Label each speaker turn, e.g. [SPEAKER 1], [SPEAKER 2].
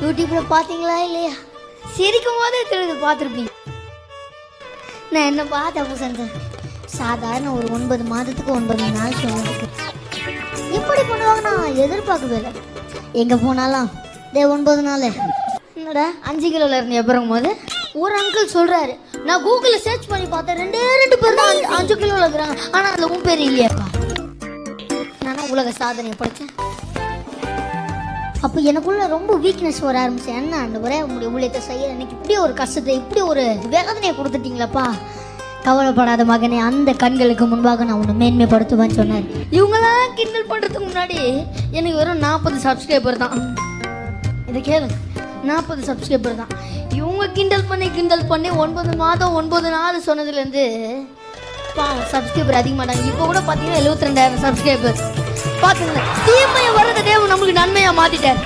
[SPEAKER 1] யூடியூப்ல பார்த்தீங்களா இல்லையா? சிரிக்கும் போதே தெரியுது, பார்த்துருப்பீங்க. நான் என்ன தப்பு செஞ்சேன்? சாதாரண ஒரு 9 மாதத்துக்கு 9 நாள் சொன்னதுக்கு எப்படி பண்ணுவாங்க நான் எதிர்பார்க்கவே இல்லை. எங்கே போனாலும் 9 நாள் என்னடா 5 கிலோவில் இருந்து எப்பறங்கும் போது ஒரு அங்கிள் சொல்கிறாரு, நான் கூகுளில் சர்ச் பண்ணி பார்த்தேன், 2 பேர் தான் 5 கிலோவில் இருக்கிறாங்க, ஆனால் அதில் உன் பேர் இல்லையாப்பா. நானும் உலக சாதனையை படித்தேன். அப்போ எனக்குள்ள ரொம்ப வீக்னஸ் வர ஆரம்பிச்சேன். என்ன அந்த ஒரே உங்களுடைய ஊழியத்தை செய்ய எனக்கு இப்படி ஒரு கஷ்டத்தை, இப்படி ஒரு வேதனையை கொடுத்துட்டீங்களப்பா. கவலைப்படாத மகனே, அந்த கண்களுக்கு முன்பாக நான் உன்னை மேன்மைப்படுத்துவேன்னு சொன்னார். இவங்கெல்லாம் கிண்டல் பண்ணுறதுக்கு முன்னாடி எனக்கு வெறும் 40 சப்ஸ்கிரைபர் தான். இதை கேளு, 40 சப்ஸ்கிரைபர் தான். இவங்க கிண்டல் பண்ணி 9 மாதம் 9 நாள் சொன்னதுலேருந்து சப்ஸ்கிரைபர் அதிகமாட்டாங்க. இப்போ கூட பார்த்தீங்கன்னா 72,000 சப்ஸ்கிரைபர். பார்த்துங்க, தீமையை வர்றத தேவன் நம்மளுக்கு நன்மையாக மாற்றிட்டார்.